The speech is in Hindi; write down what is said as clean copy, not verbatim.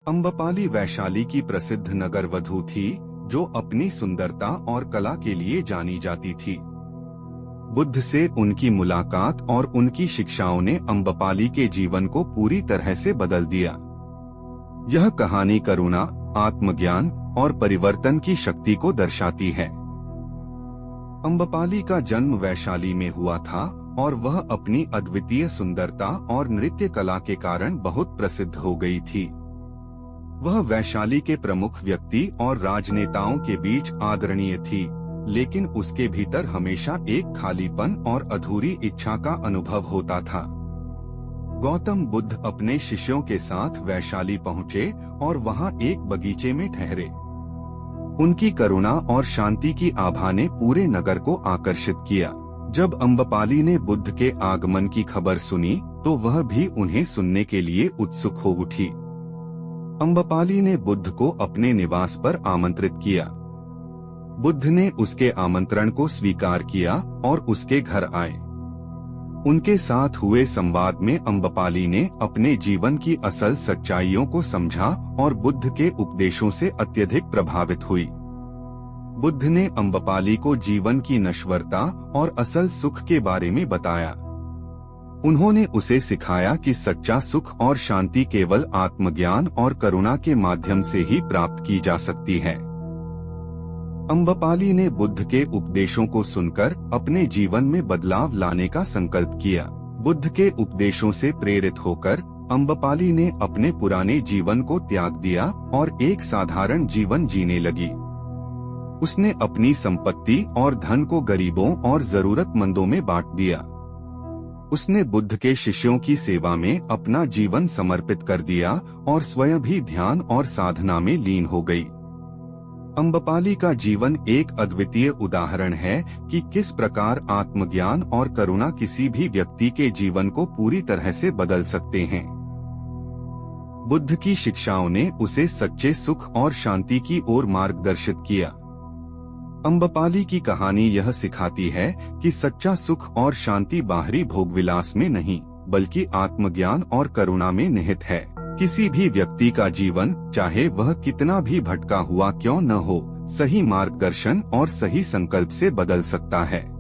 अम्बपाली वैशाली की प्रसिद्ध नगर वधू थी, जो अपनी सुंदरता और कला के लिए जानी जाती थी। बुद्ध से उनकी मुलाकात और उनकी शिक्षाओं ने अम्बपाली के जीवन को पूरी तरह से बदल दिया। यह कहानी करुणा, आत्मज्ञान और परिवर्तन की शक्ति को दर्शाती है। अम्बपाली का जन्म वैशाली में हुआ था और वह अपनी अद्वितीय सुंदरता और नृत्य कला के कारण बहुत प्रसिद्ध हो गई थी। वह वैशाली के प्रमुख व्यक्ति और राजनेताओं के बीच आदरणीय थी, लेकिन उसके भीतर हमेशा एक खालीपन और अधूरी इच्छा का अनुभव होता था। गौतम बुद्ध अपने शिष्यों के साथ वैशाली पहुँचे और वहाँ एक बगीचे में ठहरे। उनकी करुणा और शांति की आभा ने पूरे नगर को आकर्षित किया। जब अम्बपाली ने बुद्ध के आगमन की खबर सुनी, तो वह भी उन्हें सुनने के लिए उत्सुक हो उठी। अम्बपाली ने बुद्ध को अपने निवास पर आमंत्रित किया। बुद्ध ने उसके आमंत्रण को स्वीकार किया और उसके घर आए। उनके साथ हुए संवाद में अम्बपाली ने अपने जीवन की असल सच्चाइयों को समझा और बुद्ध के उपदेशों से अत्यधिक प्रभावित हुई। बुद्ध ने अम्बपाली को जीवन की नश्वरता और असल सुख के बारे में बताया। उन्होंने उसे सिखाया कि सच्चा सुख और शांति केवल आत्मज्ञान और करुणा के माध्यम से ही प्राप्त की जा सकती है। अम्बपाली ने बुद्ध के उपदेशों को सुनकर अपने जीवन में बदलाव लाने का संकल्प किया। बुद्ध के उपदेशों से प्रेरित होकर अम्बपाली ने अपने पुराने जीवन को त्याग दिया और एक साधारण जीवन जीने लगी। उसने अपनी संपत्ति और धन को गरीबों और जरूरतमंदों में बांट दिया। उसने बुद्ध के शिष्यों की सेवा में अपना जीवन समर्पित कर दिया और स्वयं भी ध्यान और साधना में लीन हो गई। अम्बपाली का जीवन एक अद्वितीय उदाहरण है कि किस प्रकार आत्मज्ञान और करुणा किसी भी व्यक्ति के जीवन को पूरी तरह से बदल सकते हैं। बुद्ध की शिक्षाओं ने उसे सच्चे सुख और शांति की ओर मार्गदर्शित किया। अम्बपाली की कहानी यह सिखाती है कि सच्चा सुख और शांति बाहरी भोगविलास में नहीं, बल्कि आत्मज्ञान और करुणा में निहित है। किसी भी व्यक्ति का जीवन, चाहे वह कितना भी भटका हुआ क्यों न हो, सही मार्गदर्शन और सही संकल्प से बदल सकता है।